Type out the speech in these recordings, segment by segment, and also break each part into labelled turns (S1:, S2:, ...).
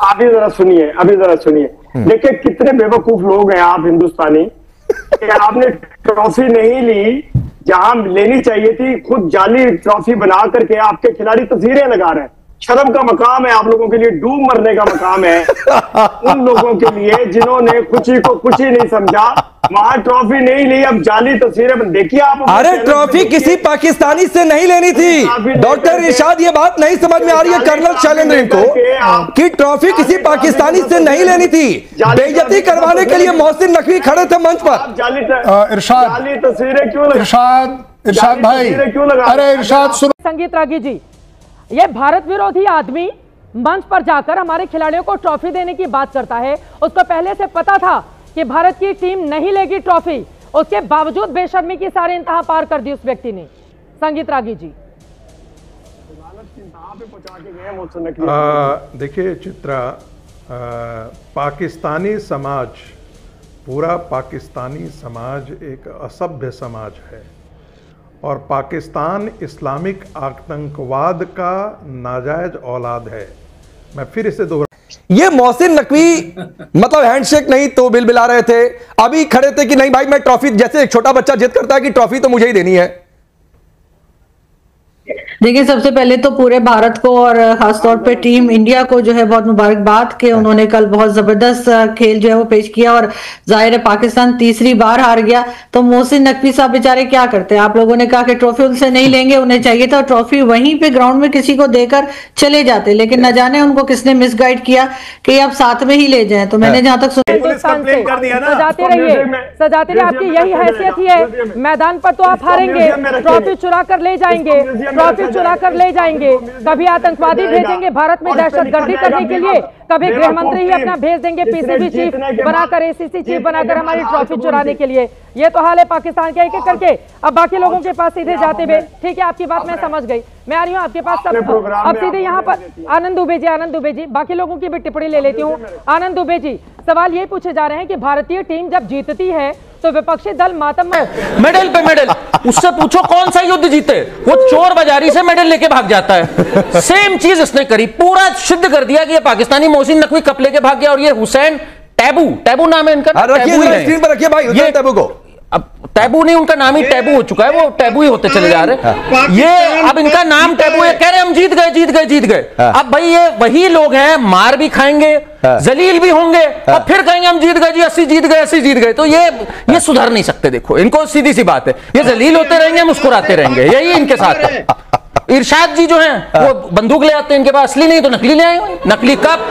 S1: अभी जरा सुनिए देखिए कितने बेवकूफ लोग हैं आप हिंदुस्तानी कि आपने ट्रॉफी नहीं ली जहां लेनी चाहिए थी, खुद जाली ट्रॉफी बना करके आपके खिलाड़ी तस्वीरें लगा रहे हैं। शर्म का मकाम है आप लोगों के लिए, डूब मरने का मकाम है उन लोगों के लिए जिन्होंने खुशी को खुशी नहीं समझा, वहां ट्रॉफी नहीं ली, अब जाली तस्वीरें देखिए आप।
S2: अरे ट्रॉफी किसी पाकिस्तानी से नहीं लेनी थी डॉक्टर इरशाद, ये बात नहीं समझ में आ रही है कर्नल शैलेंद्र को कि ट्रॉफी किसी पाकिस्तानी से नहीं लेनी थी। बेइज्जती करवाने के लिए मोहसिन नकवी खड़े थे मंच पर।
S1: जाली तस्वीरें क्यों
S3: इरशाद भाई क्यों लगा? अरे इरशाद
S4: संगीत रागी जी, ये भारत विरोधी आदमी मंच पर जाकर हमारे खिलाड़ियों को ट्रॉफी देने की बात करता है। उसको पहले से पता था कि भारत की टीम नहीं लेगी ट्रॉफी, उसके बावजूद बेशर्मी की सारे इंतहा पार कर दी उस व्यक्ति ने। संगीत रागी जी
S5: देखिए चित्रा, पाकिस्तानी समाज, पूरा पाकिस्तानी समाज एक असभ्य समाज है और पाकिस्तान इस्लामिक आतंकवाद का नाजायज औलाद है। मैं फिर इसे दोहरा,
S2: ये मोहसिन नकवी मतलब हैंडशेक नहीं तो बिलबिला रहे थे, अभी खड़े थे कि नहीं भाई मैं ट्रॉफी, जैसे एक छोटा बच्चा जिद करता है कि ट्रॉफी तो मुझे ही देनी है।
S6: देखिए सबसे पहले तो पूरे भारत को और खासतौर पे टीम इंडिया को जो है बहुत मुबारकबाद कि उन्होंने कल बहुत जबरदस्त खेल जो है वो पेश किया और जाहिर है पाकिस्तान तीसरी बार हार गया। तो मोहसिन नकवी साहब बेचारे क्या करते हैं, आप लोगों ने कहा कि ट्रॉफी उनसे नहीं लेंगे, उन्हें चाहिए था ट्रॉफी वहीं पे ग्राउंड में किसी को देकर चले जाते, लेकिन न जाने उनको किसने मिसगाइड किया कि आप साथ में ही ले जाए। तो मैंने जहां तक
S4: सजाते रहिए, आपकी यही हैसियत ही है, मैदान पर तो आप हारेंगे, ट्रॉफी चुरा कर ले जाएंगे, ट्रॉफी चुरा कर ले जाएंगे, कभी आतंकवादी भेजेंगे भारत में दहशतगर्दी करने के लिए, कभी गृह मंत्री ही अपना भेज देंगे पीसीबी चीफ बनाकर, एसीसी चीफ बनाकर हमारी ट्रॉफी चुराने के लिए। ये तो हाल है पाकिस्तान के, एक एक करके अब बाकी लोगों के पास सीधे जाते हुए। ठीक है, आपकी बात मैं समझ गई, मैं आ रही हूँ आपके पास। अब सीधे यहाँ पर आनंद दुबे जी, बाकी लोगों की भी टिप्पणी ले लेती हूँ। आनंद दुबे जी, सवाल ये पूछे जा रहे हैं कि भारतीय टीम जब जीतती है तो विपक्षी दल मातम
S7: मेडल पे मेडल, उससे पूछो कौन सा युद्ध जीते, वो चोर बाजारी से मेडल लेके भाग जाता है। सेम चीज इसने करी, पूरा सिद्ध कर दिया कि ये पाकिस्तानी मोहसिन नकवी कप लेके भाग गया और ये हुसैन टैबू नाम है इनका,
S2: स्क्रीन पर रखिए भाई ये टैबू को,
S7: अब टैबू नहीं, उनका नाम ही टैबू हो चुका है, वो टैबू ही होते चले जा रहे हैं। ये अब इनका नाम टैबू है, कह रहे हम जीत गए। अब भाई ये वही लोग हैं, मार भी खाएंगे, जलील भी होंगे और फिर कहेंगे हम जीत गए जी, 80 जीत गए। तो ये सुधर नहीं सकते। देखो इनको सीधी सी बात है, ये जलील होते रहेंगे, मुस्कुराते रहेंगे, यही इनके साथ है। इरशाद जी जो हैं वो बंदूक ले आते हैं, इनके पास असली नहीं तो नकली ले आए, नकली कप,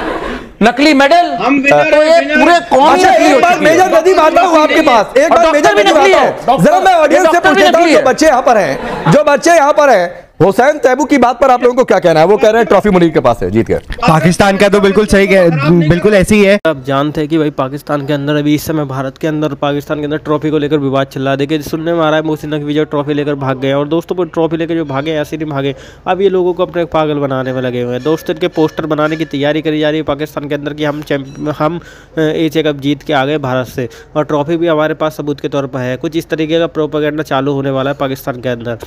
S7: नकली मेडल, तो ये पूरे कौन सी
S2: एक बार मेजर नदीम आता हूं आपके पास, एक बार मेजर नदीम आता हूं, जरा मैं ऑडियंस से पूछ लेता हूं, जो बच्चे यहाँ पर हैं, हुसैन तैबू की बात पर आप लोगों को क्या कहना है? वो कह रहे हैं ट्रॉफी मुनीर के पास है, जीत गए।
S8: पाकिस्तान का तो बिल्कुल सही, बिल्कुल ऐसी ही है।
S9: आप जानते हैं कि भाई पाकिस्तान के अंदर अभी इस समय भारत के अंदर पाकिस्तान के अंदर ट्रॉफी को लेकर विवाद चल रहा है। देखिए सुनने में आ रहा है मोहसिन नकवी जो ट्रॉफी लेकर भाग गए, और दोस्तों पर ट्रॉफी लेकर जो भागे ऐसे नहीं भागे, अब ये लोगों को अपने पागल बनाने में लगे हुए हैं। दोस्तों इनके पोस्टर बनाने की तैयारी करी जा रही है पाकिस्तान के अंदर कि हम एशिया कप जीत के आ गए भारत से, और ट्रॉफी भी हमारे पास सबूत के तौर पर है। कुछ इस तरीके का प्रोपेगेंडा चालू होने वाला है पाकिस्तान के अंदर,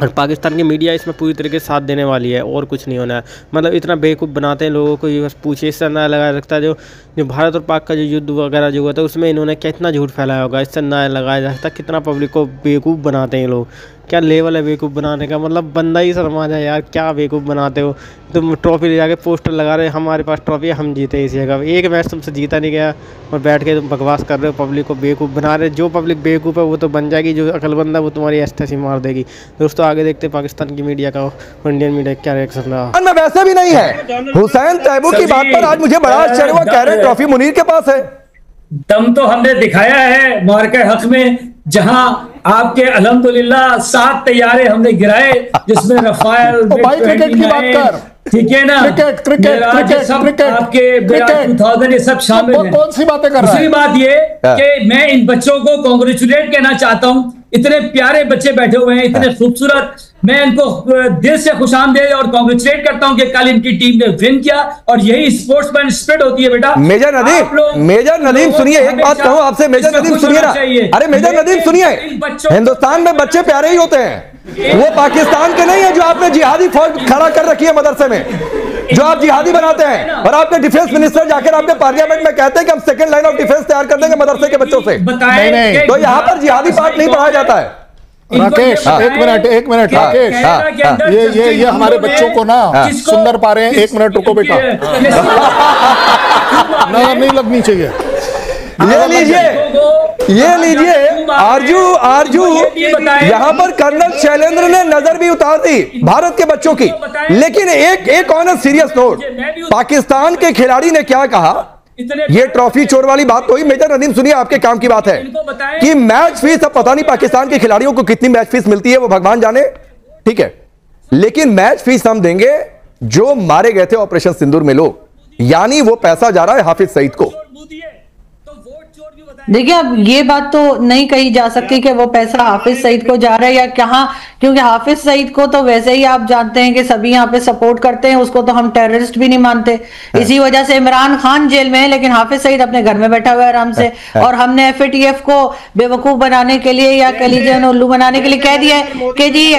S9: और पाकिस्तान की मीडिया इसमें पूरी तरीके से साथ देने वाली है, और कुछ नहीं होना है। मतलब इतना बेवकूफ़ बनाते हैं लोगों को, ये बस पूछे इससे अंदाजा लगाया रखता है जो भारत और पाक का जो युद्ध वगैरह जो हुआ था उसमें इन्होंने कितना झूठ फैलाया होगा, इससे अंदाजा लगाया जा सकता है कितना पब्लिक को बेवकूफ़ बनाते हैं लोग। क्या लेवल है बेवकूफ़ बनाने का, मतलब बंदा ही शर्मा जाए यार, क्या बेवकूफ़ बनाते हो तुम। ट्रॉफी ले जाके पोस्टर लगा रहे, हमारे पास ट्रॉफी है, हम जीते एशिया कप, एक मैच तुमसे जीता नहीं गया और बैठ के तुम बकवास कर रहे हो, पब्लिक को बेवकूफ़ बना रहे। जो पब्लिक बेवकूफ़ है वो तो बन जाएगी, जो अकलमंद है वो तुम्हारी ऐसी मार देगी। दोस्तों आगे देखते पाकिस्तान की मीडिया का, इंडियन मीडिया क्या रिएक्शन रहा।
S2: वैसे भी नहीं है, हुसैन तैबू की बात पर आज मुझे बड़ा आश्चर्य हुआ, कह रहे हैं ट्रॉफी मुनीर के पास है।
S10: दम तो हमने दिखाया है मार्के हक में, जहां आपके अल्हम्दुलिल्लाह 7 तैयारे हमने गिराए, जिसमें रफाल
S3: क्रिकेट की बात कर,
S10: ठीक है ना,
S3: क्रिकेट
S10: आपके 2000 ये सब शामिल है।
S3: कौन सी बातें कर रहा है?
S10: दूसरी बात ये कि मैं इन बच्चों को कांग्रेचुलेट कहना चाहता हूं, इतने प्यारे बच्चे बैठे हुए हैं, इतने खूबसूरत, मैं इनको दिल से खुशामदीद और कांग्रेचुलेट करता हूं कि कल इनकी टीम ने विन किया, और यही स्पोर्ट्समैन स्पिरिट होती है बेटा।
S2: मेजर नदीम सुनिए, एक बात कहूं आपसे, मेजर नदीम सुनिए ना, अरे मेजर नदीम सुनिए, हिंदुस्तान में बच्चे प्यारे ही होते हैं, वो पाकिस्तान के नहीं है जो आपने जिहादी फौज खड़ा कर रखी है मदरसे में। जो आप जिहादी बनाते हैं, और आपके डिफेंस मिनिस्टर जाकर आपके पार्लियामेंट में कहते हैं कि हम सेकंड लाइन ऑफ डिफेंस तैयार कर देंगे मदरसे के बच्चों से।
S3: नहीं,
S2: तो यहाँ पर जिहादी पाठ नहीं पढ़ाया जाता है।
S3: राकेश, एक मिनट राकेश, ये हमारे बच्चों को ना सुंदर पा रहे हैं। 1 मिनट रुको बेटा, नजर नहीं लगनी चाहिए।
S2: ये लीजिए आरजू यहाँ पर कर्नल शैलेंद्र ने नजर भी उतार दी भारत के बच्चों की। लेकिन एक ऑन सीरियस नोट, पाकिस्तान के खिलाड़ी ने क्या कहा, ये ट्रॉफी चोर वाली बात तो ही। मेजर नदीम सुनिए, आपके काम की बात है कि मैच फीस, अब पता नहीं पाकिस्तान के खिलाड़ियों को कितनी मैच फीस मिलती है, वो भगवान जाने, ठीक है, लेकिन मैच फीस हम देंगे जो मारे गए थे ऑपरेशन सिंदूर में लोग, यानी वो पैसा जा रहा है हाफिज सईद को।
S6: देखिए, अब ये बात तो नहीं कही जा सकती कि वो पैसा हाफिज सईद को जा रहा है या कहाँ, क्योंकि हाफिज सईद को तो वैसे ही आप जानते हैं कि सभी यहाँ पे सपोर्ट करते हैं, उसको तो हम टेररिस्ट भी नहीं मानते। इसी वजह से इमरान खान जेल में है, लेकिन हाफिज सईद अपने घर में बैठा हुआ है आराम से। और हमने FATF को बेवकूफ बनाने के लिए या कह लीजिए उल्लू बनाने के लिए कह दिया है कि जी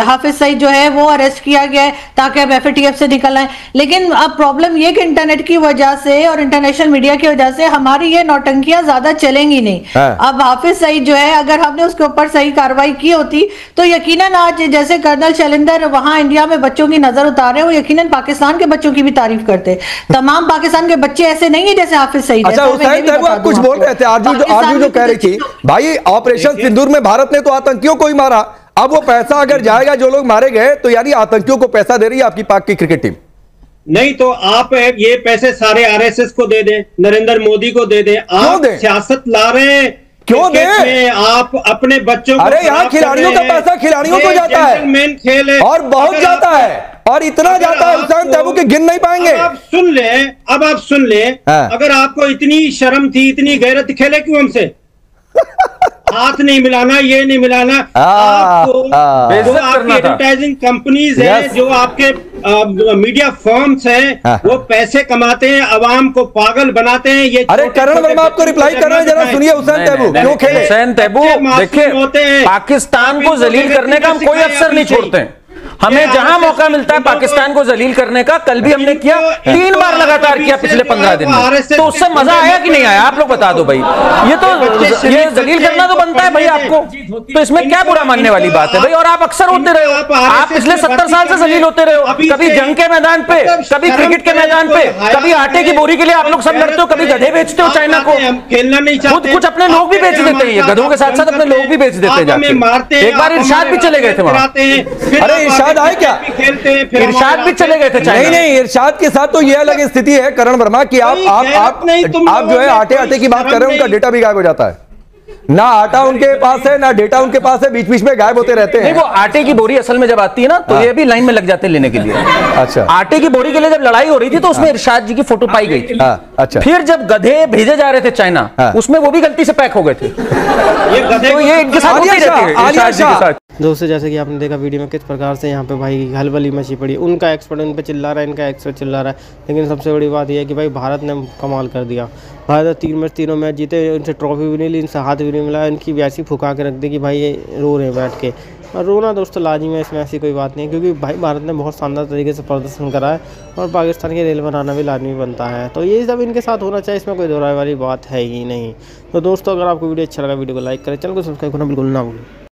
S6: हाफिज सईद जो है वो अरेस्ट किया गया है ताकि अब FATF से निकल आए। लेकिन अब प्रॉब्लम ये कि इंटरनेट की वजह से और इंटरनेशनल मीडिया की वजह से हमारी ये नौटंकियां ज्यादा चलेंगी नहीं। अब हाफिज सईद जो है, अगर हमने उसके ऊपर सही कार्रवाई की होती तो यकीनन आज जैसे कर्नल शैलेंद्र वहां इंडिया में बच्चों की नजर उतारे, वो यकीनन पाकिस्तान के बच्चों की भी तारीफ करते। तमाम पाकिस्तान के बच्चे ऐसे नहीं है जैसे हाफिज सईद।
S2: अच्छा, आप कुछ बोल रहे थे, आरजू जो कह रही थी, भाई ऑपरेशन सिंदूर में भारत ने तो आतंकियों को ही मारा, अब वो पैसा अगर जाएगा जो लोग मारे गए तो यानी आतंकियों को पैसा दे रही है आपकी पाक की क्रिकेट टीम।
S11: नहीं तो आप ये पैसे सारे RSS को दे दें, नरेंद्र मोदी को दे दें। आप सियासत ला रहे हैं,
S2: क्यों दें?
S11: आप अपने बच्चों को,
S2: अरे यहाँ खिलाड़ियों का पैसा खिलाड़ियों को जाता है,
S11: मेन खेल है
S2: और बहुत जाता है, और इतना जाता है हुसैन तैबू के गिन नहीं पाएंगे।
S11: अब आप सुन ले, अगर आपको इतनी शर्म थी, इतनी गैरत, खेले क्यों हमसे? हाथ नहीं मिलाना, ये नहीं मिलाना। आपको जो आपकी एडवर्टाइजिंग कंपनीज हैं, जो आपके मीडिया फर्म्स हैं, वो पैसे कमाते हैं, अवाम को पागल बनाते हैं। ये
S2: अरे करण वर्मा आपको रिप्लाई कर रहे हैं, जरा सुनिए। हुसैन तैबू क्यों खेले?
S7: हुसैन तैबू देखिए, पाकिस्तान को जलील करने का हम कोई अवसर नहीं छोड़ते हैं। हमें जहां मौका मिलता है पाकिस्तान को जलील करने का, कल भी हमने किया, 3 बार लगातार किया पिछले 15 दिन में। तो उससे मजा आया कि नहीं आया? आप लोग बता दो भाई। ये जलील करना तो बनता है भाई आपको, तो इसमें क्या बुरा मानने वाली बात है भाई? और आप अक्सर होते रहे हो, आप पिछले 70 साल से जलील होते रहे हो, कभी जंग के मैदान पे, कभी क्रिकेट के मैदान पे, कभी आटे की बोरी के लिए आप लोग सब लड़ते हो, कभी गधे बेचते हो चाइना को,
S11: खेलना नहीं चाहते,
S7: कुछ अपने लोग भी बेच देते हैं, गधों के साथ साथ अपने लोग भी बेच देते हैं जाके। एक बार इरशाद भी चले गए थे वहां।
S2: अरे इरशाद आए क्या?
S7: इरशाद भी चले गए थे चाइना।
S2: नहीं, इरशाद के साथ तो ये अलग स्थिति है करण वर्मा की, आप जो है आटे की बात कर रहे हैं, उनका डेटा भी गायब हो जाता है। ना आटा उनके पास है, ना डेटा उनके पास है, बीच बीच में गायब होते रहते हैं।
S7: नहीं, वो आटे की बोरी असल में जब आती है ना, तो ये भी लाइन में लग जाते हैं लेने के लिए।
S2: अच्छा,
S7: आटे की बोरी के लिए जब लड़ाई हो रही थी तो उसमें इरशाद जी की फोटो पाई गई थी।
S2: अच्छा,
S7: फिर जब गधे भेजे जा रहे थे चाइना, उसमें वो भी गलती से पैक हो गए थे। तो ये इनके साथ होती रहती है इरशाद जी के साथ।
S9: दोस्तों, जैसे कि आपने देखा वीडियो में किस प्रकार से यहाँ पे भाई हलबली मची पड़ी, उनका एक्सपर्ट उन पे चिल्ला रहा है, इनका एक्सपर्ट चिल्ला रहा है। लेकिन सबसे बड़ी बात यह है कि भाई भारत ने कमाल कर दिया। भारत 3 मैच जीते, उनसे ट्रॉफी भी नहीं ली, इनसे हाथ भी नहीं मिला, इनकी भी ऐसी फुका के रख दी कि भाई ये रो रहे हैं बैठ के। और रोना दोस्तों लाजिम है, इसमें ऐसी कोई बात नहीं है, क्योंकि भाई भारत ने बहुत शानदार तरीके से प्रदर्शन करा है और पाकिस्तान के रेल बनाना भी लाजमी बनता है। तो ये सब इनके साथ होना चाहिए, इसमें कोई दोहराई वाली बात है ही नहीं। तो दोस्तों, अगर आपको वीडियो अच्छा लगा, वीडियो को लाइक करें, चैनल को सब्सक्राइब करना बिल्कुल ना भूलें।